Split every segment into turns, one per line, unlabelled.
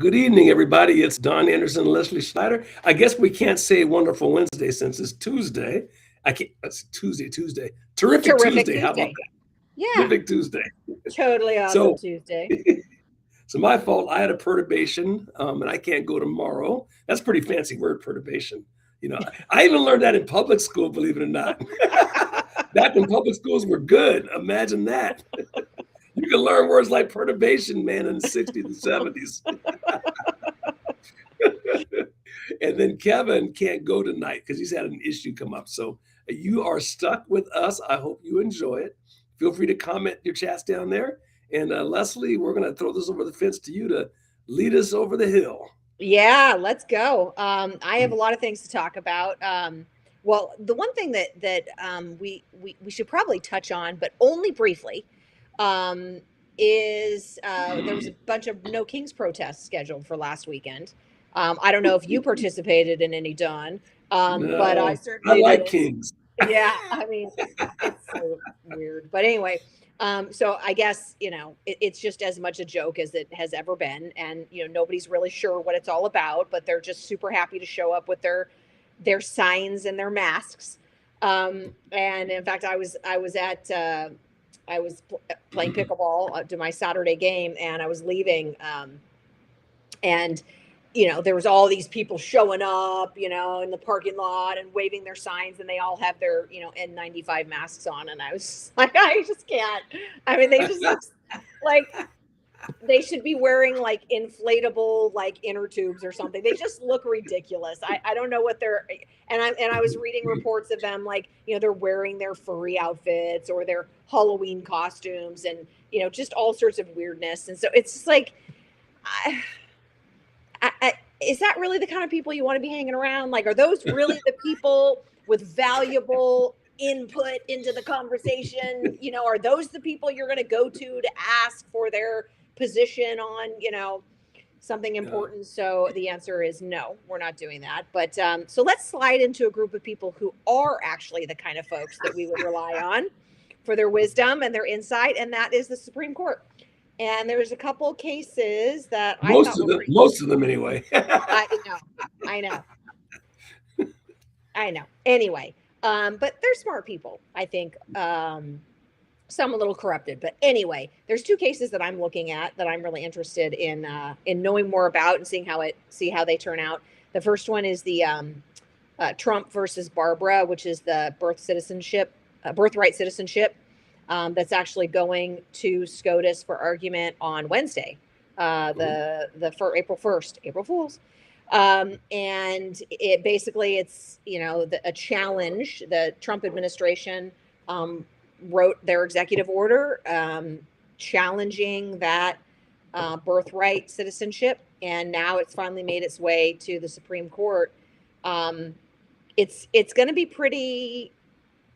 Good evening, everybody. It's Don Anderson and Leslie Schneider. I guess we can't say Wonderful Wednesday since it's Tuesday. I can't. It's Tuesday. Terrific
Terrific
Tuesday. How about
Tuesday.
that?
Yeah,
Terrific Tuesday.
totally awesome
So,
Tuesday.
so my fault. I had a perturbation, and I can't go tomorrow. That's a pretty fancy word, perturbation. I even learned that in public school. Believe it or not, back when public schools were good. Imagine that. You can learn words like perturbation, man, in the '60s and '70s. And then Kevin can't go tonight because he's had an issue come up. So you are stuck with us. I hope you enjoy it. Feel free to comment your chats down there. And Leslie, we're going to throw this over the fence to you to lead us over the hill.
Yeah, let's go. I have a lot of things to talk about. Well, the one thing that we should probably touch on, but only briefly, um, is there was a bunch of No Kings protests scheduled for last weekend. I don't know if you participated in any, Don, but I
No, I
certainly
like
did.
kings.
Yeah, I mean, it's so weird. But anyway, so I guess, it's just as much a joke as it has ever been. And, nobody's really sure what it's all about, but they're just super happy to show up with their signs and their masks. And in fact, I was playing pickleball to my Saturday game, and I was leaving, and there was all these people showing up, in the parking lot and waving their signs, and they all have their, N95 masks on. And I was just like, I just can't. I mean, they just look like they should be wearing like inflatable like inner tubes or something. They just look ridiculous. I don't know what they're and I was reading reports of them like, they're wearing their furry outfits or their Halloween costumes and, just all sorts of weirdness. And so it's just like I, is that really the kind of people you want to be hanging around? Like, are those really the people with valuable input into the conversation? Are those the people you're going to go to ask for their position on, something
Yeah.
important? So the answer is no, we're not doing that. But so let's slide into a group of people who are actually the kind of folks that we would rely on for their wisdom and their insight, and that is the Supreme Court. And there's a couple cases that I
Most
thought
of
were
them,
pretty.
most of them anyway.
I know, I know, I know. Anyway, but they're smart people, I think. Some a little corrupted, but anyway, there's two cases that I'm looking at that I'm really interested in knowing more about and see how they turn out. The first one is the Trump versus Barbara, which is the birthright citizenship, that's actually going to SCOTUS for argument on Wednesday, the for April 1st, April Fools. And it basically it's a challenge. The Trump administration wrote their executive order challenging that birthright citizenship, and now it's finally made its way to the Supreme Court. Um, it's going to be pretty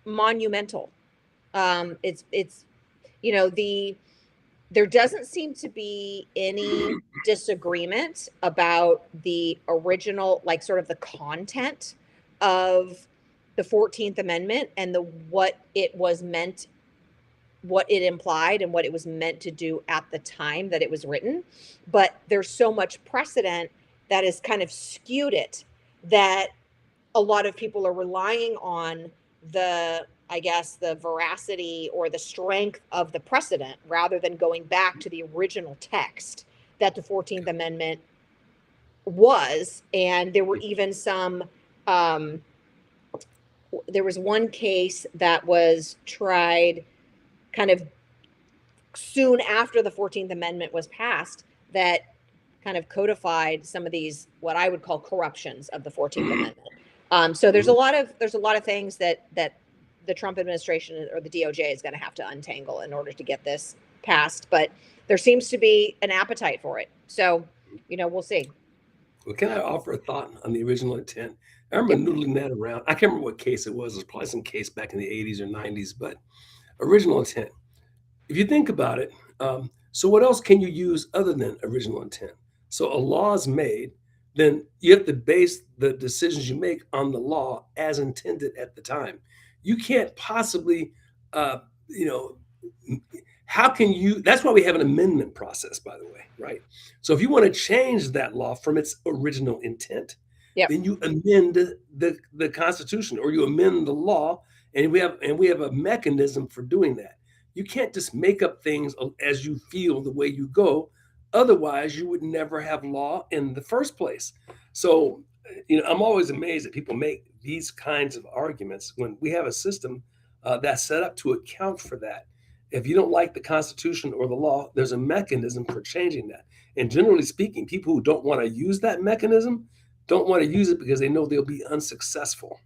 monumental. It's the there doesn't seem to be any disagreement about the original, like sort of the content of the 14th Amendment and the what it implied and what it was meant to do at the time that it was written. But there's so much precedent that has kind of skewed it, that a lot of people are relying on I guess, the veracity or the strength of the precedent rather than going back to the original text that the 14th Amendment was. And there were even um, there was one case that was tried kind of soon after the 14th Amendment was passed that kind of codified some of these, what I would call corruptions of the 14th Amendment. So there's a lot of things that the Trump administration or the DOJ is going to have to untangle in order to get this passed. But there seems to be an appetite for it. So, we'll see.
Well, can I offer a thought on the original intent? I remember
Yep.
noodling that around. I can't remember what case it was. It was probably some case back in the '80s or '90s, but original intent. If you think about it, so what else can you use other than original intent? So a law is made, then you have to base the decisions you make on the law as intended at the time. You can't possibly, uh, you know, how can you, that's why we have an amendment process, by the way, right? So if you want to change that law from its original intent,
Yep.
then you amend the Constitution, or you amend the law, and we have a mechanism for doing that. You can't just make up things as you feel the way you go. Otherwise, you would never have law in the first place. So, I'm always amazed that people make these kinds of arguments when we have a system that's set up to account for that. If you don't like the Constitution or the law, there's a mechanism for changing that. And generally speaking, people who don't want to use that mechanism don't want to use it because they know they'll be unsuccessful.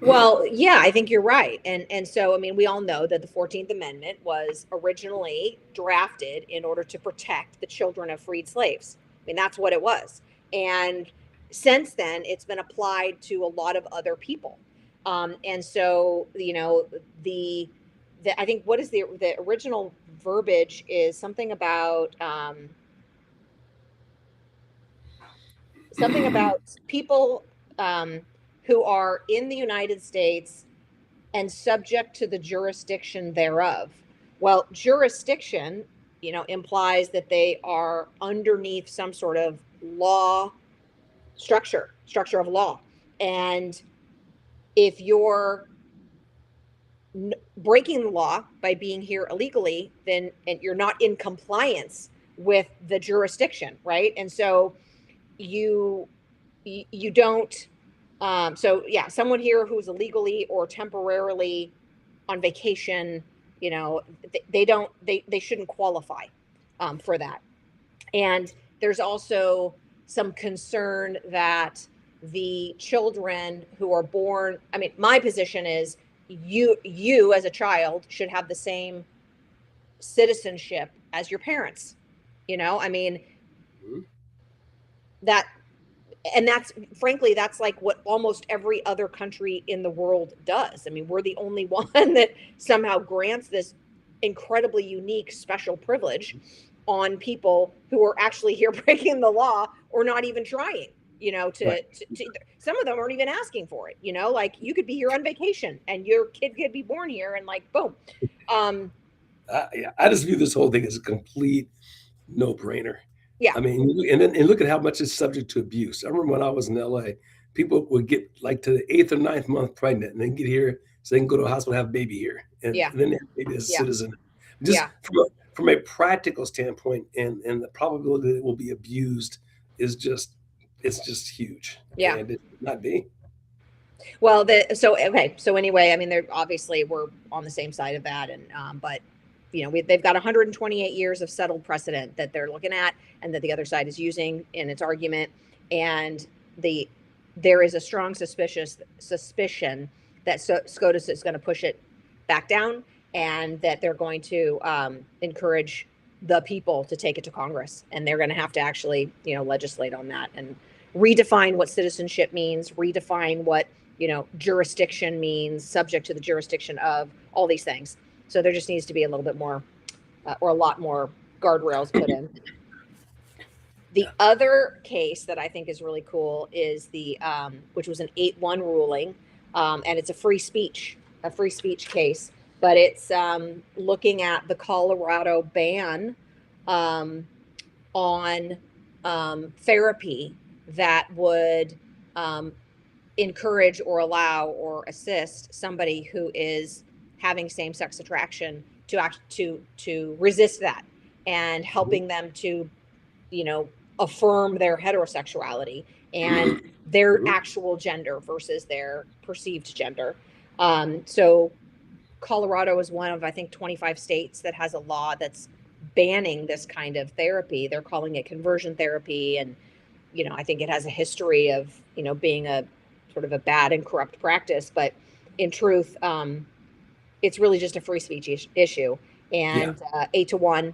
Well, yeah, I think you're right. And so I mean, we all know that the 14th Amendment was originally drafted in order to protect the children of freed slaves. I mean, that's what it was. And since then, it's been applied to a lot of other people. And so, I think what is the original verbiage is something about people who are in the United States and subject to the jurisdiction thereof. Well, jurisdiction, implies that they are underneath some sort of law structure of law. And if you're breaking the law by being here illegally, then and you're not in compliance with the jurisdiction, right? And so you don't so yeah, someone here who's illegally or temporarily on vacation, they shouldn't qualify for that. And there's also some concern that the children who are born, I mean, my position is you as a child should have the same citizenship as your parents. I mean, that, and that's frankly, that's like what almost every other country in the world does. I mean, we're the only one that somehow grants this incredibly unique special privilege on people who are actually here breaking the law or not even trying, to some of them aren't even asking for it, like you could be here on vacation and your kid could be born here and like, boom.
Yeah, I just view this whole thing as a complete no-brainer.
Yeah.
I mean, and look at how much it's subject to abuse. I remember when I was in LA, people would get like to the 8th or 9th month pregnant and then get here so they can go to a hospital and have a baby here. And then they have a baby as a citizen. Just from a practical standpoint, and the probability that it will be abused is just, it's just huge.
Yeah.
And it should not be.
Well, so anyway, I mean, they're obviously we're on the same side of that. And, but they've got 128 years of settled precedent that they're looking at and that the other side is using in its argument. And there is a strong suspicion that SCOTUS is going to push it back down and that they're going to encourage the people to take it to Congress. And they're going to have to actually, legislate on that and redefine what citizenship means, redefine what, jurisdiction means, subject to the jurisdiction of all these things. So there just needs to be a little bit more or a lot more guardrails put in. The other case that I think is really cool is which was an 8-1 ruling, and it's a free speech case, but it's looking at the Colorado ban on therapy that would encourage or allow or assist somebody who is having same-sex attraction to resist that and helping them to, affirm their heterosexuality and their actual gender versus their perceived gender. So Colorado is one of, I think, 25 states that has a law that's banning this kind of therapy. They're calling it conversion therapy. And, I think it has a history of, being a sort of a bad and corrupt practice. But in truth, it's really just a free speech issue. And 8-1,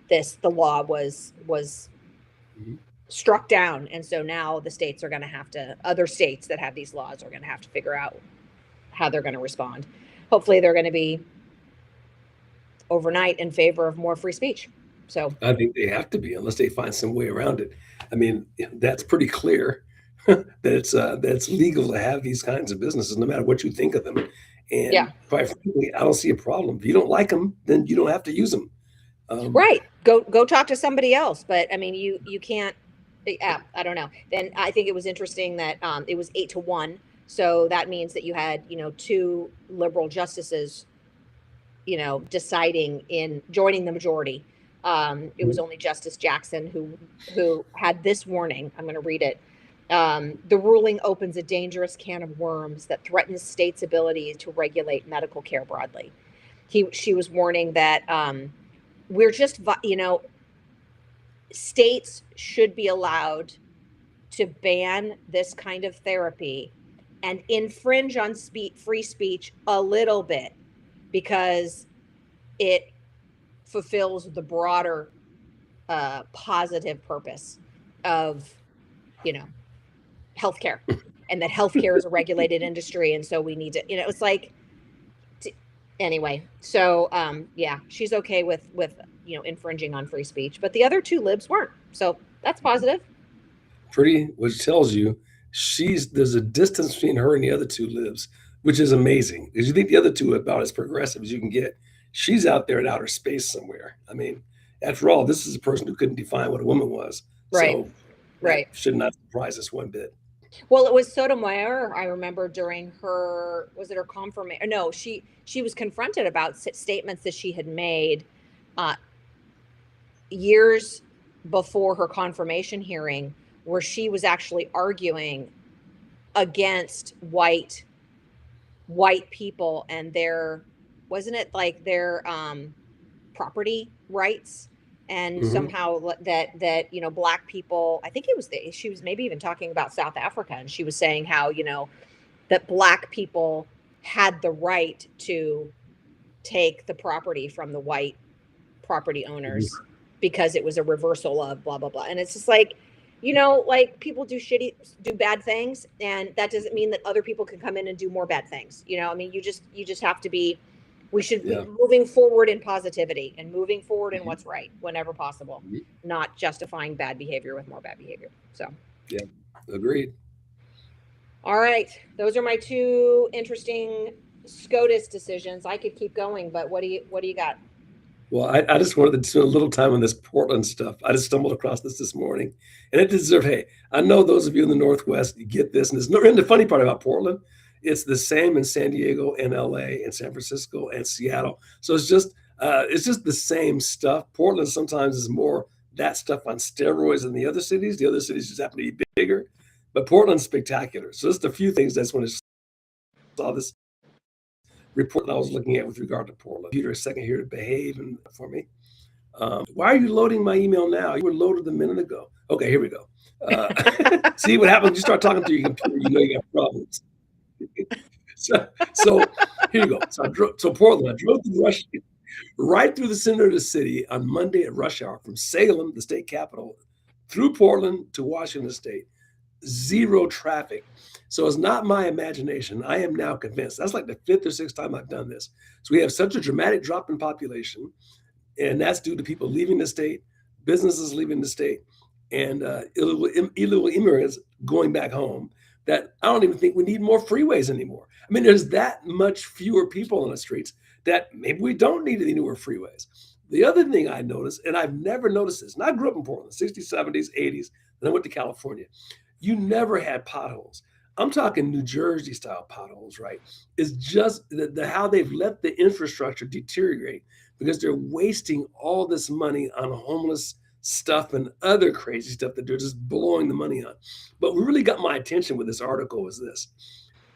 the law was struck down. And so now the states are going to have to, other states that have these laws are going to have to figure out how they're going to respond. Hopefully they're going to be overnight in favor of more free speech. So
I think they have to be, unless they find some way around it. I mean, that's pretty clear that it's legal to have these kinds of businesses, no matter what you think of them. And
Yeah.
quite frankly, I don't see a problem. If you don't like them, then you don't have to use them.
Right. Go talk to somebody else. But I mean, you can't. Yeah, I don't know. Then I think it was interesting that it was 8-1. So that means that you had, two liberal justices, deciding in joining the majority. It was only Justice Jackson who had this warning. I'm going to read it. The ruling opens a dangerous can of worms that threatens states' ability to regulate medical care broadly. She was warning that we're just, states should be allowed to ban this kind of therapy and infringe on free speech a little bit because it fulfills the broader positive purpose of, healthcare, and that healthcare is a regulated industry. And so we need to, it's like, anyway. So yeah, she's okay with infringing on free speech, but the other two libs weren't. So that's positive.
Which tells you there's a distance between her and the other two libs, which is amazing because you think the other two are about as progressive as you can get. She's out there in outer space somewhere. I mean, after all, this is a person who couldn't define what a woman was.
Right.
So
Right.
should not surprise us one bit.
Well, it was Sotomayor. I remember during was it her confirmation? No, she was confronted about statements that she had made years before her confirmation hearing, where she was actually arguing against white people and wasn't it like their property rights, and somehow that Black people, I think she was maybe even talking about South Africa, and she was saying how that Black people had the right to take the property from the white property owners because it was a reversal of blah blah blah. And it's just like, like people do bad things, and that doesn't mean that other people can come in and do more bad things. I mean, you just have to be. We should be moving forward in positivity and moving forward in what's right whenever possible, not justifying bad behavior with more bad behavior. So,
yeah, agreed.
All right. Those are my two interesting SCOTUS decisions. I could keep going, but what do you got?
Well, I just wanted to spend a little time on this Portland stuff. I just stumbled across this morning, and it deserved. Hey, I know those of you in the Northwest, you get this, and the funny part about Portland, it's the same in San Diego and LA and San Francisco and Seattle. So it's just the same stuff. Portland sometimes is more that stuff on steroids than the other cities. The other cities just happen to be bigger, but Portland's spectacular. So just a few things. That's when I saw this report that I was looking at with regard to Portland. Peter, a second here to behave for me. Why are you loading my email now? You were loaded a minute ago. Okay, here we go. See what happens when you start talking to your computer, you got problems. So here you go. So Portland, I drove right through the center of the city on Monday at rush hour from Salem, the state capital, through Portland to Washington State. Zero traffic. So it's not my imagination. I am now convinced. That's like the fifth or sixth time I've done this. So we have such a dramatic drop in population, and that's due to people leaving the state, businesses leaving the state, and illegal immigrants going back home, that I don't even think we need more freeways anymore. I mean, there's that much fewer people on the streets that maybe we don't need any newer freeways. The other thing I noticed, and I've never noticed this, and I grew up in Portland, 60s, 70s, 80s, then I went to California. You never had potholes. I'm talking New Jersey style potholes, right? It's just how they've let the infrastructure deteriorate because they're wasting all this money on homeless stuff and other crazy stuff that they're just blowing the money on. But what really got my attention with this article was this.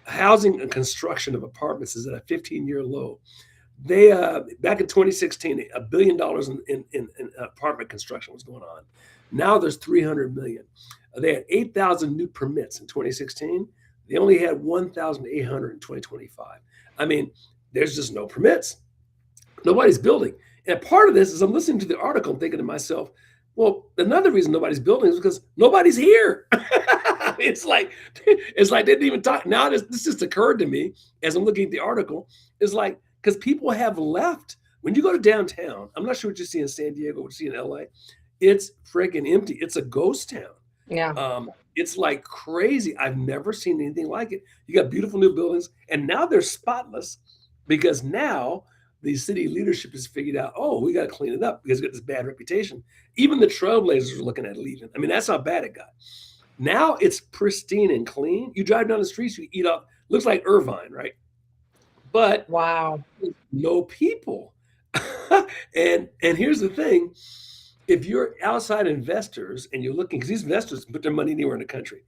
Housing and construction of apartments is at a 15-year low. They back in 2016, $1 billion in apartment construction was going on. Now there's 300 million. They had 8,000 new permits in 2016. They only had 1,800 in 2025. I mean, there's just no permits. Nobody's building. And part of this is I'm listening to the article and thinking to myself, well, another reason nobody's building is because nobody's here. It's like they didn't even talk. Now this just occurred to me as I'm looking at the article. It's like, because people have left. When you go to downtown, I'm not sure what you see in San Diego, what you see in LA. It's freaking empty. It's a ghost town.
Yeah.
It's like crazy. I've never seen anything like it. You got beautiful new buildings, and now they're spotless because now the city leadership has figured out, oh, we got to clean it up because we got this bad reputation. Even the Trailblazers are looking at leaving. I mean, that's how bad it got. Now it's pristine and clean. You drive down the streets, you eat up, looks like Irvine, right? But
Wow.
no people. And here's the thing. If you're outside investors and you're looking, because these investors can put their money anywhere in the country,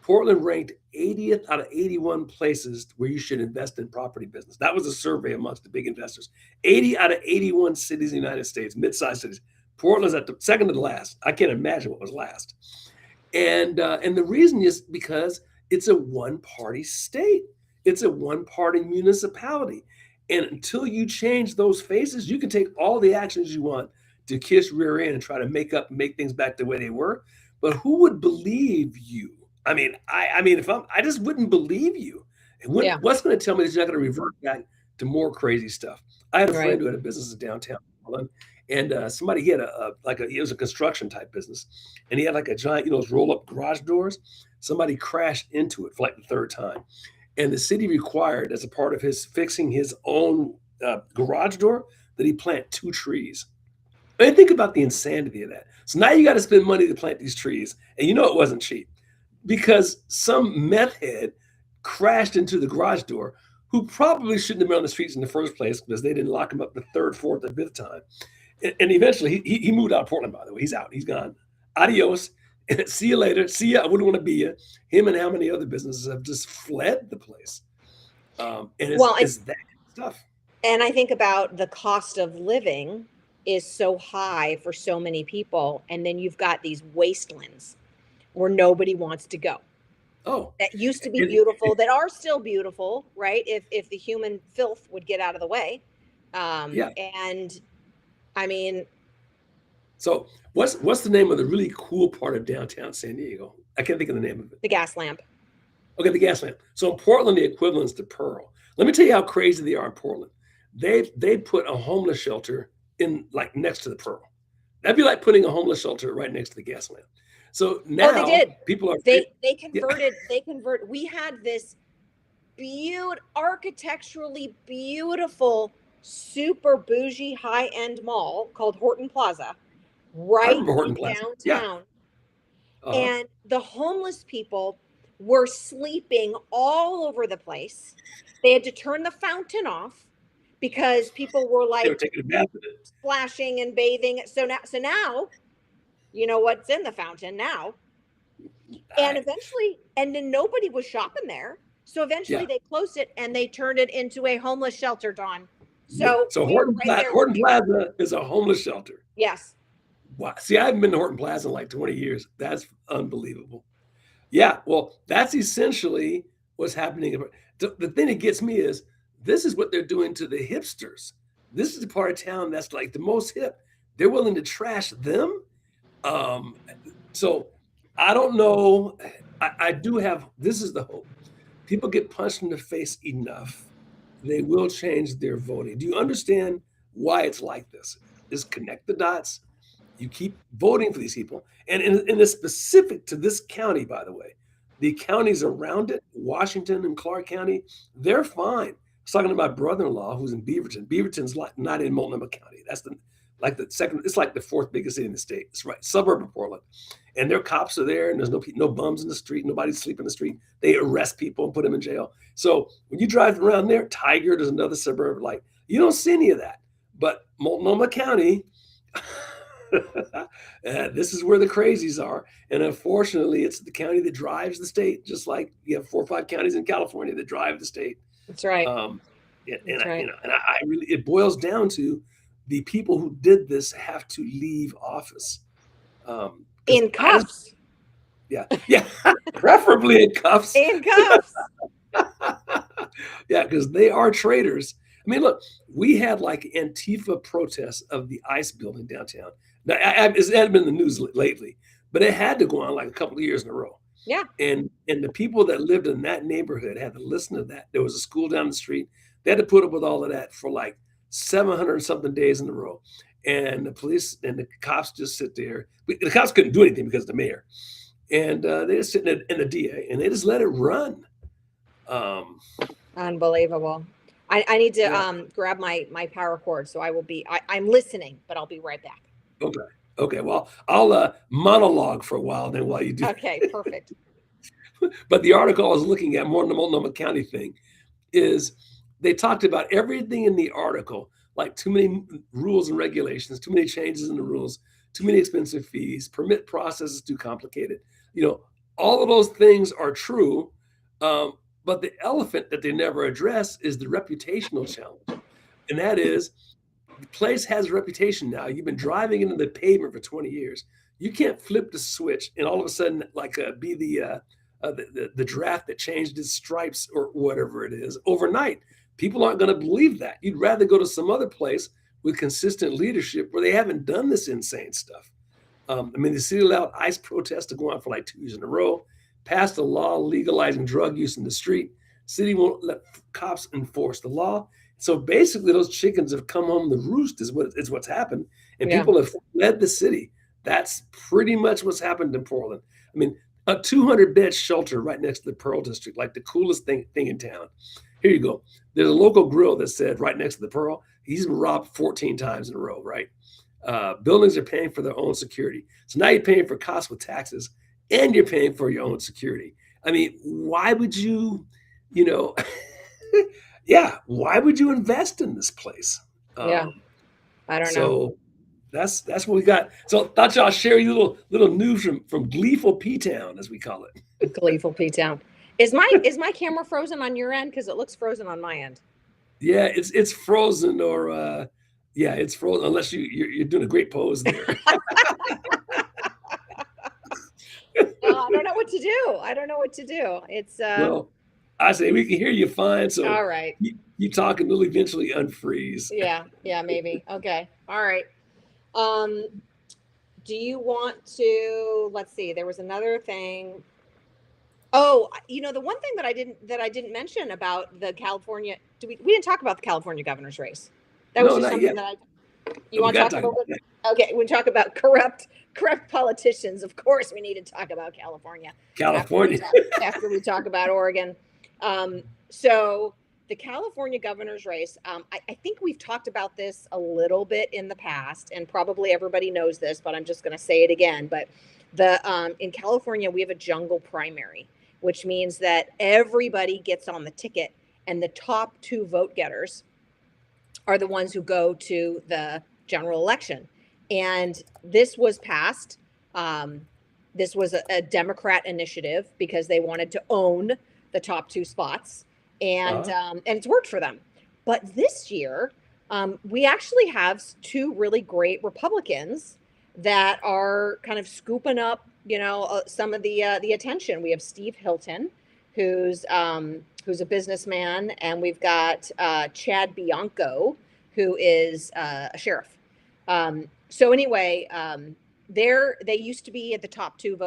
Portland ranked 80th out of 81 places where you should invest in property business. That was a survey amongst the big investors. 80 out of 81 cities in the United States, mid-sized cities. Portland's at the second to the last. I can't imagine what was last. And the reason is because it's a one-party state. It's a one-party municipality. And until you change those faces, you can take all the actions you want to kiss rear end and try to make things back the way they were. But who would believe you? I mean, if I just wouldn't believe you.
Yeah.
What's going to tell me that you're not going to revert back to more crazy stuff? I had a
Right.
friend who had a business in downtown Portland, and somebody he had it was a construction type business, and he had like a giant, those roll up garage doors. Somebody crashed into it for like the third time, and the city required, as a part of his fixing his own garage door, that he plant 2 trees. And think about the insanity of that. So now you got to spend money to plant these trees, and it wasn't cheap because some meth head crashed into the garage door who probably shouldn't have been on the streets in the first place because they didn't lock him up the third, fourth, or fifth time. And eventually he moved out of Portland, by the way. He's out. He's gone. Adios. See you later. See ya. I wouldn't want to be you. Him and how many other businesses have just fled the place. And it's that stuff.
And I think about the cost of living is so high for so many people. And then you've got these wastelands where nobody wants to go.
Oh,
That used to be beautiful, that are still beautiful, right? If the human filth would get out of the way.
Yeah.
And I mean,
so what's the name of the really cool part of downtown San Diego? I can't think of the name of it.
the gas lamp.
Okay, the gas lamp. So in Portland, the equivalent's to Pearl. Let me tell you how crazy they are in Portland. They put a homeless shelter in like next to the Pearl. That'd be like putting a homeless shelter right next to the gas lamp. So now
they did.
people are
They converted. We had this architecturally beautiful, super bougie, high-end mall called Horton Plaza, right
remember Horton Plaza. Yeah.
downtown.
Uh-huh.
And the homeless people were sleeping all over the place. They had to turn the fountain off because people were
They were
like
taking a bath in it.
splashing and bathing. So now, you know what's in the fountain now. And eventually, and then nobody was shopping there. So eventually
Yeah.
they closed it and they turned it into a homeless shelter, Dawn. So we were
Horton,
right there.
Horton Plaza is a homeless shelter.
Yes.
Wow. See, I haven't been to Horton Plaza in like 20 years. That's unbelievable. Yeah, well, that's essentially what's happening. The thing that gets me is this is what they're doing to the hipsters. This is the part of town that's like the most hip. They're willing to trash them. So I don't know. I do have, this is the hope. People get punched in the face enough, they will change their voting. Do you understand why it's like this? Just connect the dots. You keep voting for these people. And it's specific to this county, by the way. The counties around it, Washington and Clark County, they're fine. I was talking to my brother-in-law who's in Beaverton. Beaverton's not in Multnomah County. That's the second, it's like the 4th biggest city in the state. It's right, suburb of Portland. And their cops are there and there's no bums in the street. Nobody's sleeping in the street. They arrest people and put them in jail. So when you drive around there, Tigard is another suburb. Like, you don't see any of that. But Multnomah County, this is where the crazies are. And unfortunately, it's the county that drives the state, just like you have 4 or 5 counties in California that drive the state.
That's right.
That's right. I really, it boils down to the people who did this have to leave office.
In cuffs.
Yeah. Preferably in cuffs.
In cuffs.
Yeah, because they are traitors. I mean, look, we had like Antifa protests of the ICE building downtown. Now, it hadn't been in the news lately, but it had to go on like a couple of years in a row.
Yeah.
And the people that lived in that neighborhood had to listen to that. There was a school down the street. They had to put up with all of that for like 700 something days in a row. And the police and the cops just sit there. The cops couldn't do anything because of the mayor. and they just sitting in the DA, and they just let it run. Um,
Unbelievable. I need to
yeah.
grab my power cord, so I'm listening, but I'll be right back.
Okay. Okay. Well, I'll monologue for a while then while you do.
Okay, perfect.
But the article I was looking at, more on the Multnomah County thing, is they talked about everything in the article, like too many rules and regulations, too many changes in the rules, too many expensive fees, permit processes too complicated. You know, all of those things are true, um, but the elephant that they never address is the reputational challenge, and that is the place has a reputation now. You've been driving into the pavement for 20 years. You can't flip the switch and all of a sudden, like, be the draft that changed its stripes or whatever it is overnight. People aren't going to believe that. You'd rather go to some other place with consistent leadership where they haven't done this insane stuff. I mean, the city allowed ICE protests to go on for like 2 years in a row, passed a law legalizing drug use in the street. City won't let cops enforce the law. So basically, those chickens have come home to roost, is what's happened, and
Yeah.
people have fled the city. That's pretty much what's happened in Portland. I mean, a 200-bed shelter right next to the Pearl District, like the coolest thing in town. Here you go. There's a local grill that said right next to the Pearl, he's been robbed 14 times in a row, right? Buildings are paying for their own security. So now you're paying for costs with taxes and you're paying for your own security. I mean, why would you, you know, yeah, why would you invest in this place?
Yeah. I don't know.
So that's what we got. So thought y'all share you little news from Gleeful P Town, as we call it.
Gleeful P Town. Is my camera frozen on your end? Because it looks frozen on my end.
Yeah, it's frozen, or yeah, it's frozen unless you're doing a great pose there.
I don't know what to do. I don't know what to do. It's
Well, I say we can hear you fine, so
all right.
you talking will eventually unfreeze.
Yeah, maybe. Okay. All right. Do you want to, let's see, there was another thing. Oh, the one thing that I didn't mention about the California, we didn't talk about the California governor's race. That was
No,
just
not
something
yet.
that
We
want to
got
talk
to
about? Okay, we talk about corrupt politicians. Of course, we need to talk about California.
California.
After we talk about Oregon. So the California governor's race, I think we've talked about this a little bit in the past, and probably everybody knows this, but I'm just going to say it again. But in California, we have a jungle primary, which means that everybody gets on the ticket, and the top two vote getters are the ones who go to the general election. And this was passed. This was a Democrat initiative because they wanted to own the top two spots, and it's worked for them. But this year, we actually have two really great Republicans that are kind of scooping up, some of the attention. We have Steve Hilton, who's a businessman, and we've got Chad Bianco, who is a sheriff. So anyway, they used to be at the top two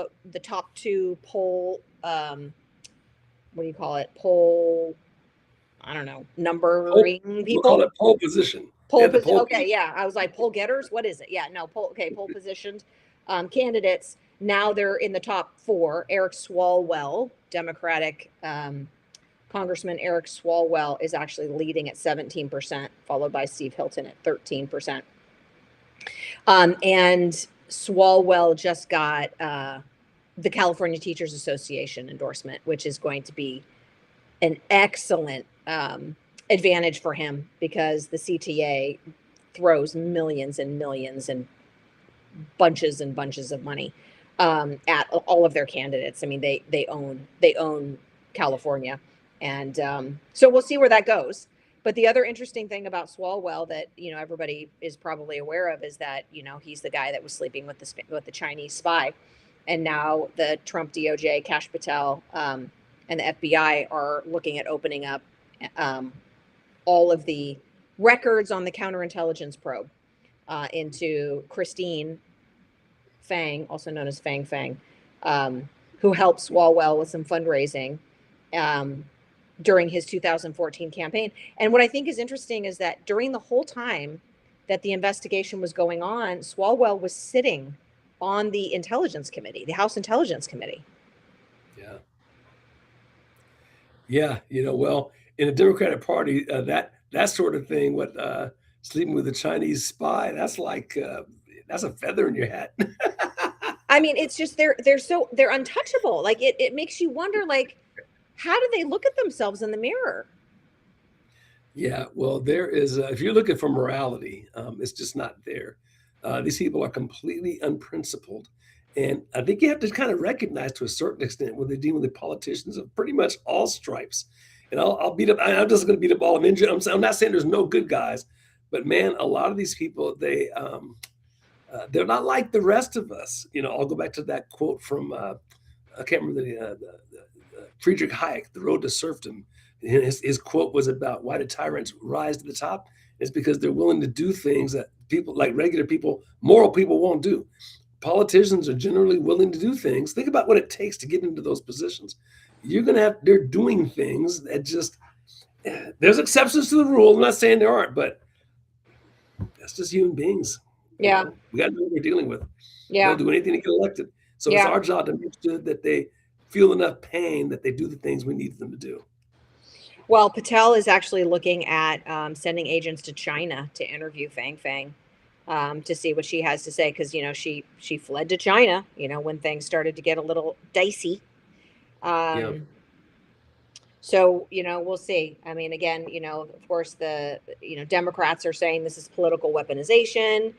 poll. What do you call it? Poll. I don't know. Numbering people.
We'll call it pole position.
Okay, yeah. I was like, poll getters. What is it? Yeah, no. Poll positioned candidates. Now they're in the top four. Eric Swalwell, Democratic Congressman Eric Swalwell, is actually leading at 17%, followed by Steve Hilton at 13%. And Swalwell just got the California Teachers Association endorsement, which is going to be an excellent advantage for him because the CTA throws millions and millions and bunches of money at all of their candidates. I mean, they own California, and so we'll see where that goes. But the other interesting thing about Swalwell that everybody is probably aware of is that he's the guy that was sleeping with the Chinese spy, and now the Trump DOJ, Kash Patel, and the FBI are looking at opening up all of the records on the counterintelligence probe into Christine Fang, also known as Fang Fang, who helped Swalwell with some fundraising during his 2014 campaign. And what I think is interesting is that during the whole time that the investigation was going on, Swalwell was sitting on the Intelligence Committee, the House Intelligence Committee.
Yeah. Yeah. Well, in the Democratic Party, that sort of thing, what sleeping with a Chinese spy, that's like that's a feather in your hat.
I mean, it's just they're untouchable. Like it makes you wonder, like, how do they look at themselves in the mirror?
Yeah, well, there is, if you're looking for morality, it's just not there. These people are completely unprincipled. And I think you have to kind of recognize to a certain extent when they're dealing with politicians of pretty much all stripes. And I'll beat up, I'm just going to beat up all of them. I'm not saying there's no good guys, but man, a lot of these people, they're not like the rest of us. I'll go back to that quote from, I can't remember the Friedrich Hayek, The Road to Serfdom. His quote was about why do tyrants rise to the top? It's because they're willing to do things that people like regular people, moral people won't do. Politicians are generally willing to do things. Think about what it takes to get into those positions. They're doing things that just, there's exceptions to the rule. I'm not saying there aren't, but that's just human beings.
Yeah.
We got to know what we're dealing with.
Yeah.
They'll do anything to get elected. So it's our job to make sure that they feel enough pain that they do the things we need them to do.
Well, Patel is actually looking at sending agents to China to interview Fang Fang to see what she has to say, because she fled to China when things started to get a little dicey. So we'll see. I mean, again, of course, the Democrats are saying this is political weaponization.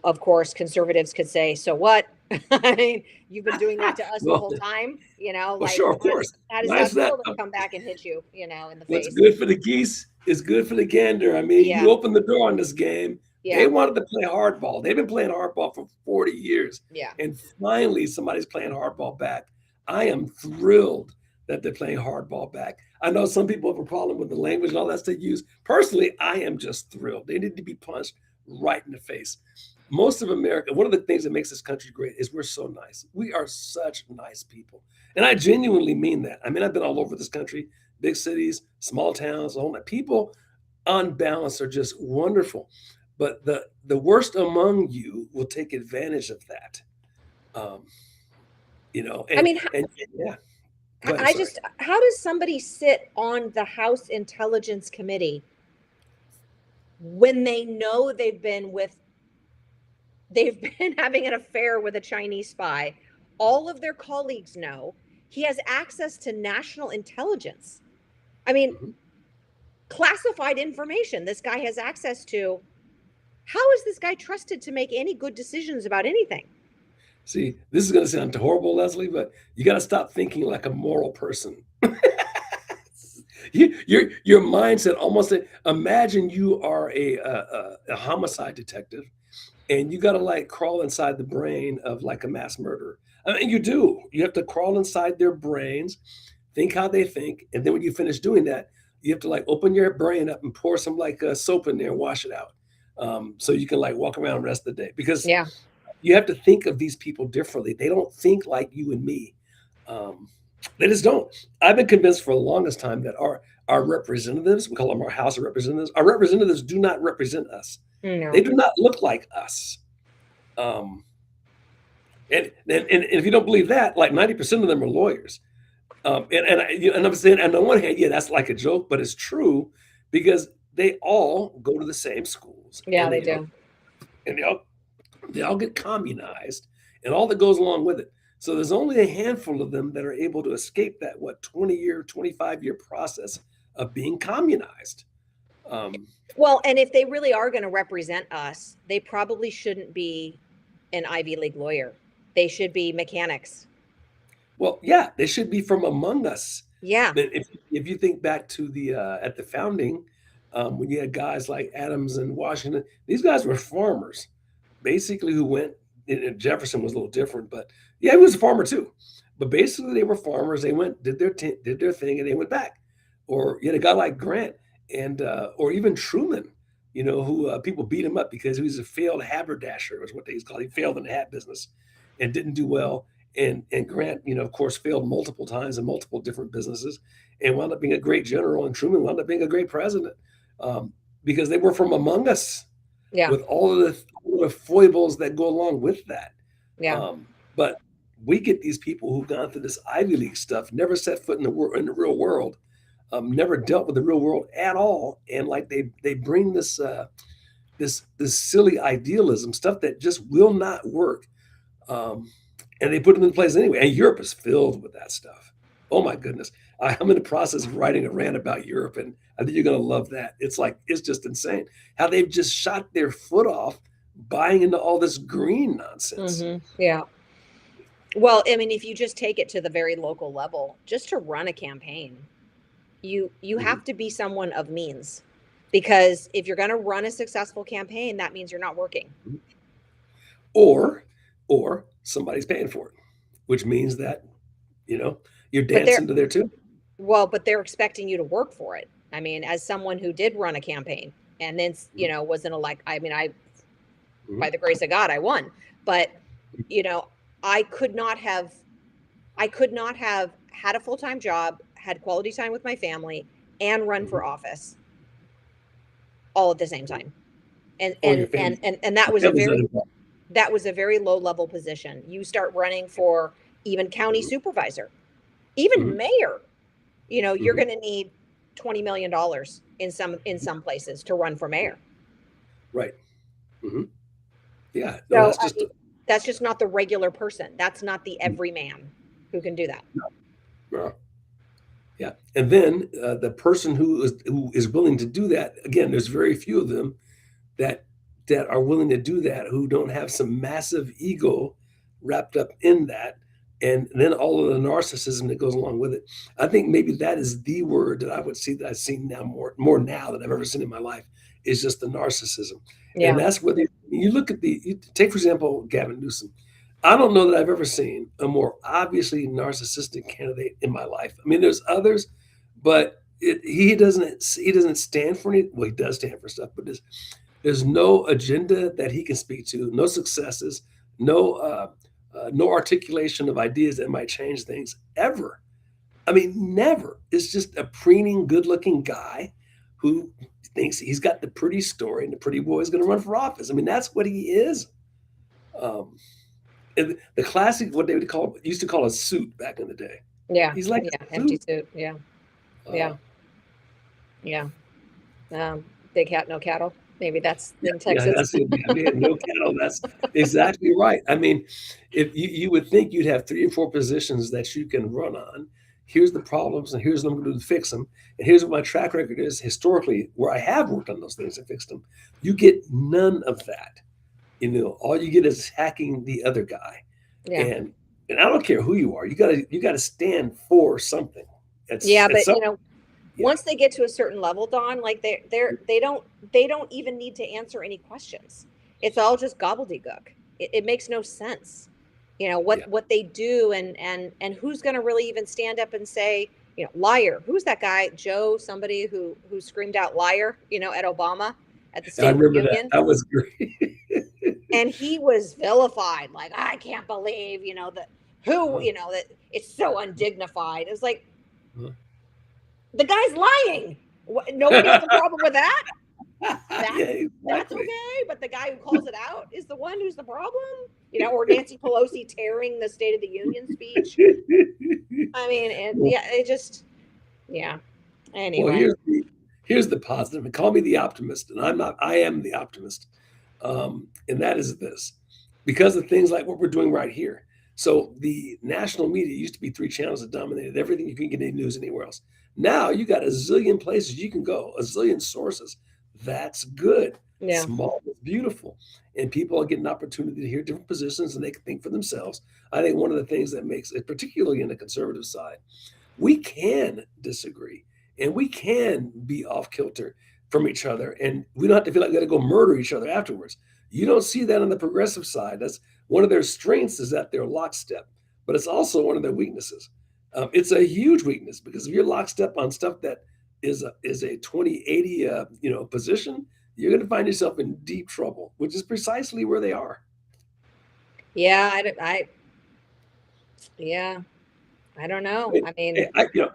Of course, conservatives could say, so what? I mean, you've been doing that to us the whole time,
Sure, of course.
How does that feel to come back and hit you, in the face?
What's good for the geese is good for the gander. I mean, you open the door on this game. Yeah. They wanted to play hardball. They've been playing hardball for 40 years.
Yeah.
And finally, somebody's playing hardball back. I am thrilled that they're playing hardball back. I know some people have a problem with the language and all that stuff used. Personally, I am just thrilled. They need to be punched right in the face. Most of America, one of the things that makes this country great is we're so nice. We are such nice people. And I genuinely mean that. I mean, I've been all over this country, big cities, small towns, all that. People on balance are just wonderful. But the worst among you will take advantage of that.
How does somebody sit on the House Intelligence Committee when they know they've been having an affair with a Chinese spy? All of their colleagues know. He has access to national intelligence. I mean, classified information this guy has access to. How is this guy trusted to make any good decisions about anything?
See, this is going to sound horrible, Leslie, but you got to stop thinking like a moral person. Your mindset almost, imagine you are a homicide detective and you got to like crawl inside the brain of like a mass murderer. I mean, you have to crawl inside their brains, think how they think. And then when you finish doing that, you have to like open your brain up and pour some like soap in there and wash it out. So you can like walk around the rest of the day, because you have to think of these people differently. They don't think like you and me. They just don't. I've been convinced for the longest time that our representatives, we call them our House of Representatives, our representatives do not represent us.
No.
They do not look like us. And if you don't believe that, like 90% of them are lawyers. And I'm saying, on the one hand, that's like a joke, but it's true, because they all go to the same schools.
Yeah, they do.
And they all get communized and all that goes along with it. So there's only a handful of them that are able to escape that 20-year, 25-year process of being communized.
Well, and if they really are going to represent us, they probably shouldn't be an Ivy League lawyer. They should be mechanics.
Well, yeah, they should be from among us.
Yeah.
If you think back to at the founding, when you had guys like Adams and Washington, these guys were farmers, basically, who went. And Jefferson was a little different, but he was a farmer too. But basically, they were farmers. They went, did their thing, and they went back. Or you had a guy like Grant, and or even Truman, who people beat him up because he was a failed haberdasher, was what they called. He failed in the hat business and didn't do well. And Grant, of course, failed multiple times in multiple different businesses and wound up being a great general. And Truman wound up being a great president because they were from among us.
Yeah.
with all the foibles that go along with that.
Yeah.
But we get these people who've gone through this Ivy League stuff, never set foot in the real world, never dealt with the real world at all, and like they bring this silly idealism stuff that just will not work, um, and they put it in place anyway. And Europe is filled with that stuff. Oh my goodness, I'm in the process of writing a rant about Europe, and I think you're going to love that. It's just insane how they've just shot their foot off buying into all this green nonsense.
Yeah. Well, I mean, if you just take it to the very local level, just to run a campaign, you
Mhm.
have to be someone of means, because if you're going to run a successful campaign, that means you're not working.
Or somebody's paying for it, which means that you know you're
But they're
dancing to their tune.
but they're expecting you to work for it. I mean, as someone who did run a campaign and then, was an elect, I mean, by
Mhm.
the grace of God, I won. But, you know, I could not have had a full-time job, had quality time with my family, and run
Mhm.
for office all at the same time. And
Or your family.
that was a
Family's not
very
involved.
low level position. You start running for even county
Mhm.
supervisor, even
Mhm.
mayor, you're
Mhm.
going to need $20 million in some places to run for mayor.
Right. Mhm. Yeah. No,
So
that's
I
just
mean, that's just not the regular person. That's not the
mm,
everyman who can do that.
no. Yeah. And then the person who is willing to do that, again, there's very few of them that are willing to do that, who don't have some massive ego wrapped up in that, and then all of the narcissism that goes along with it. I think maybe that is the word that I would see, that I've seen now more now than I've ever seen in my life, is just the narcissism. And
Yeah.
that's where you look at you take, for example, Gavin Newsom. I don't know that I've ever seen a more obviously narcissistic candidate in my life. I mean, there's others, but he doesn't stand for any. Well, he does stand for stuff, but there's no agenda that he can speak to, no successes, no articulation of ideas that might change things ever. I mean, never. It's just a preening, good-looking guy who thinks he's got the pretty story and the pretty boy is going to run for office. I mean, that's what he is. Um, and the classic, what they would call used to call a suit back in the day.
Yeah.
He's like
Yeah.
a
Empty
suit.
suit. Yeah.
Uh,
Yeah. Yeah. Big hat, no cattle. Maybe that's
Yeah,
in
yeah,
Texas.
that's it. Yeah, man, no cattle. That's exactly right. I mean, if you would think you'd have 3 or 4 positions that you can run on. Here's the problems, and here's what I'm gonna do to fix them, and here's what my track record is historically where I have worked on those things and fixed them. You get none of that. All you get is hacking the other guy,
Yeah.
and I don't care who you are. You gotta stand for something.
Yeah.
It's
But,
some yeah.
once they get to a certain level, Don, like they don't even need to answer any questions. It's all just gobbledygook. It makes no sense.
Yeah.
What they do, and who's going to really even stand up and say, liar. Who's that guy, Joe, somebody who screamed out liar, at Obama at the
I
State of the
remember that.
Union,
That was great.
and he was vilified. Like, I can't believe, that who,
Uh-huh.
that it's so undignified. It's like,
Uh-huh.
the guy's lying. Nobody has a problem with that.
Yeah,
That's
exactly.
okay, but the guy who calls it out is the one who's the problem. Or Nancy Pelosi tearing the State of the Union speech. I mean, and
Well,
yeah, it just, yeah.
well,
Anyway,
here's the positive. And call me the optimist, and I'm not. I am the optimist, and that is this: because of things like what we're doing right here. So the national media used to be 3 channels that dominated everything. You can get any news anywhere else. Now you got a zillion places you can go, a zillion sources. That's good.
yeah,
Small is beautiful, and people are getting an opportunity to hear different positions, and they can think for themselves. I think one of the things that makes it, particularly in the conservative side, we can disagree and we can be off kilter from each other, and we don't have to feel like we got to go murder each other afterwards. You don't see that on the progressive side. That's one of their strengths, is that they're lockstep, but it's also one of their weaknesses. It's a huge weakness, because if you're lockstep on stuff that is a 2080 position, you're going to find yourself in deep trouble, which is precisely where they are.
yeah. Yeah. I don't
I
know.
mean,
I mean,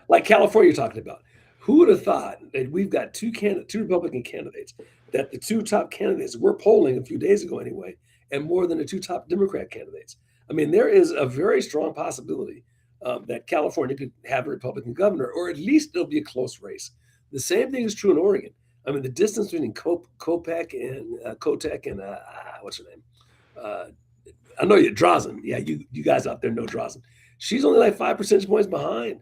like California you're talking about. Who would have thought that we've got two Republican candidates, that the two top candidates we're polling a few days ago anyway, and more than the two top Democrat candidates? I mean, there is a very strong possibility that California could have a Republican governor, or at least it'll be a close race. The same thing is true in Oregon. I mean, the distance between Kopech and Kotek and what's her name? I know you, Drazen. Yeah, you guys out there know Drazen. She's only like 5 percentage points behind.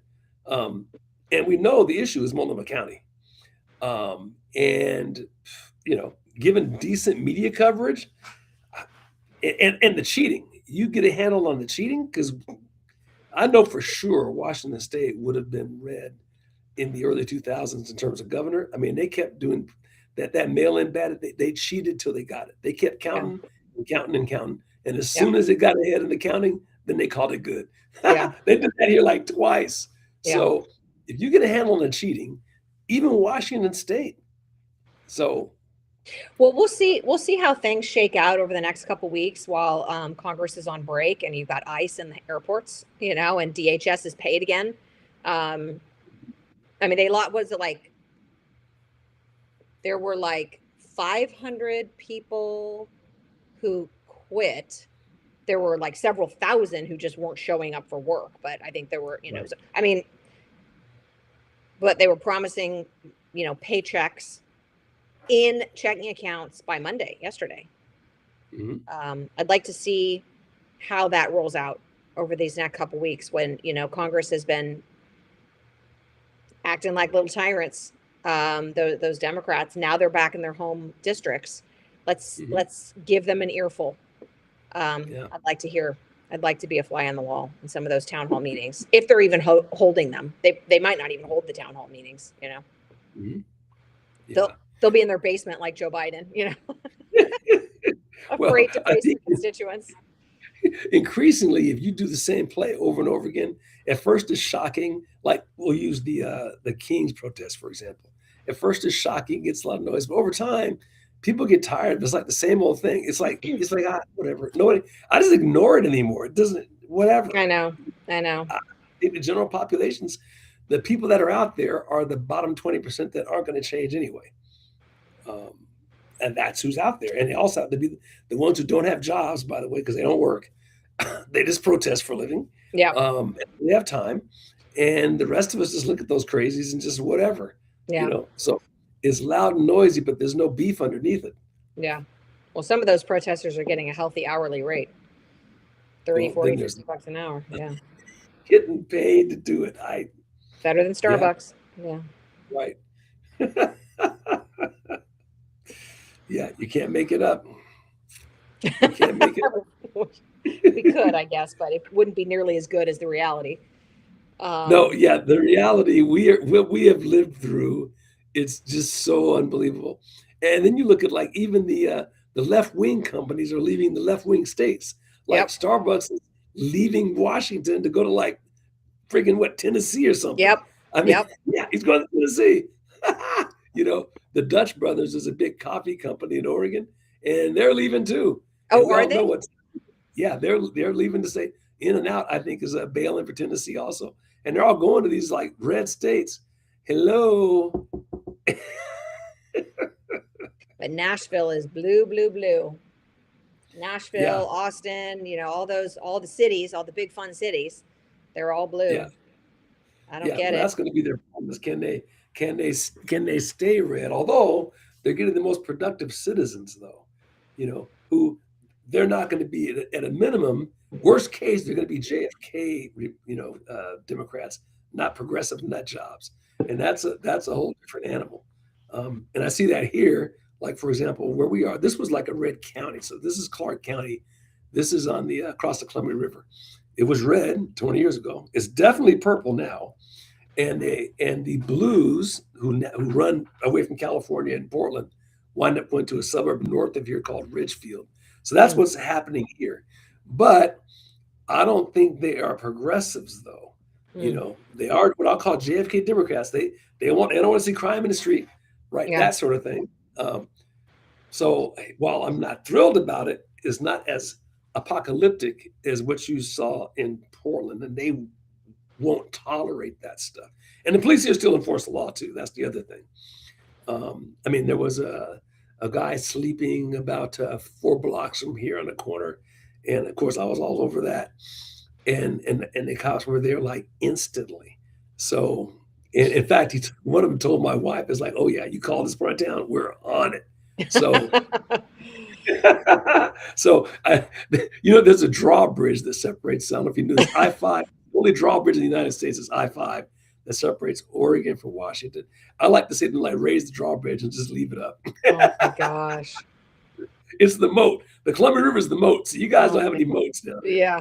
And we know the issue is Multnomah County. And, given decent media coverage and the cheating, you get a handle on the cheating, because I know for sure Washington State would have been red in the early 2000s in terms of governor. I mean, they kept doing that mail-in ballot. They cheated till they got it. They kept counting and counting and counting. And as soon as it got ahead in the counting, then they called it good.
Yeah.
They did that here like twice.
Yeah.
So if you get a handle on the cheating, even Washington State. So,
well, we'll see how things shake out over the next couple of weeks while Congress is on break and you've got ICE in the airports, and DHS is paid again. I mean, there were like 500 people who quit. There were like several thousand who just weren't showing up for work, but I think there were, right. But they were promising, paychecks in checking accounts by Monday, yesterday.
mm-hmm.
I'd like to see how that rolls out over these next couple of weeks when, Congress has been acting like little tyrants. Those Democrats, now they're back in their home districts. Let's give them an earful. I'd like to be a fly on the wall in some of those town hall meetings, if they're even holding them. They might not even hold the town hall meetings,
Mm-hmm. Yeah.
They'll be in their basement like Joe Biden, afraid to face their constituents.
Increasingly, if you do the same play over and over again, at first it's shocking. Like, we'll use the King's protest, for example. At first it's shocking, gets a lot of noise, but over time, people get tired. It's like the same old thing. It's like whatever. Nobody. I just ignore it anymore. It doesn't. Whatever.
I know.
The general populations, the people that are out there are the bottom 20% that aren't going to change anyway. And that's who's out there. And they also have to be the ones who don't have jobs, by the way, because they don't work. They just protest for a living.
Yeah.
They have time. And the rest of us just look at those crazies and just whatever.
Yeah.
So it's loud and noisy, but there's no beef underneath it.
Yeah. Well, some of those protesters are getting a healthy hourly rate. 30, 40, 50 bucks an hour. Yeah.
Getting paid to do it.
Better than Starbucks. Yeah.
Right. Yeah, you can't make it up. You can't make it up.
We could, I guess, but it wouldn't be nearly as good as the reality.
No, yeah, the reality what we have lived through, it's just so unbelievable. And then you look at like even the left wing companies are leaving the left wing states. Like Starbucks is leaving Washington to go to like friggin' Tennessee or something.
Yep.
I mean, yeah, he's going to Tennessee. The Dutch Brothers is a big coffee company in Oregon, and they're leaving too.
Oh, are they?
Yeah, they're leaving to say In-N-Out, I think, is bailing for Tennessee also. And they're all going to these like red states. Hello.
But Nashville is blue, blue, blue. Nashville,
Yeah.
Austin, all the cities, all the big fun cities, they're all blue.
Yeah.
I don't get it.
That's going to be their problem. Is can they stay red? Although they're getting the most productive citizens, though, who they're not going to be at a minimum. Worst case, they're going to be JFK, Democrats, not progressive nut jobs, and that's a whole different animal. And I see that here. Like, for example, where we are, this was like a red county. So this is Clark County. This is on the across the Columbia River. It was red 20 years ago. It's definitely purple now. And the Blues, who run away from California and Portland, wind up going to a suburb north of here called Ridgefield. So that's what's happening here. But I don't think they are progressives, though. They are what I'll call JFK Democrats. They don't want to see crime in the street, right?
Yeah.
That sort of thing. So while I'm not thrilled about it, it's not as apocalyptic as what you saw in Portland. And they won't tolerate that stuff. And the police here still enforce the law too. That's the other thing. I mean, there was a guy sleeping about 4 blocks from here on the corner, and of course, I was all over that. And the cops were there like instantly. So, in fact, one of them told my wife, "Is like, oh yeah, you call this part of town, we're on it." So, so there's a drawbridge that separates. I don't know if you knew this. I-5, the only drawbridge in the United States is I-5 that separates Oregon from Washington. I like to say, like, raise the drawbridge and just leave it up.
Oh my gosh.
It's the moat. The Columbia River is the moat. So you guys
Oh
don't have
my
any
God.
moats down there.
Yeah.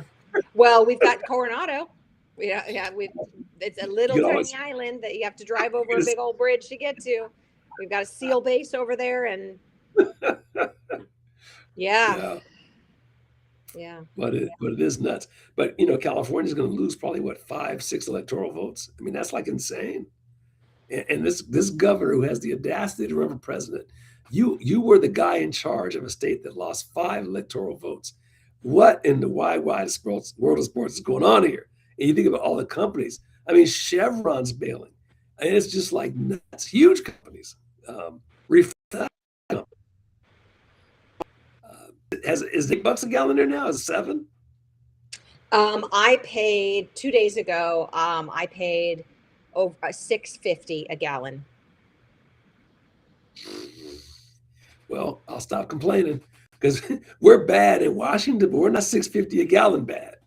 Well, we've got Coronado. Yeah, it's a little
You can
tiny
always-
island that you have to drive over a
It is-
big old bridge to get to. We've got a SEAL base over there, and yeah,
Yeah, but it is nuts. But California's going to lose probably what 5-6 electoral votes. I mean, that's like insane. And this governor who has the audacity to run for president, you were the guy in charge of a state that lost 5 electoral votes. What in the wide world of sports is going on here? And you think about all the companies. I mean, Chevron's bailing. And it's just like nuts. Huge companies. Is $8 a gallon there now? Is it 7?
I paid 2 days ago. I paid over $6.50 a gallon.
Well, I'll stop complaining because we're bad in Washington, but we're not $6.50 a gallon bad.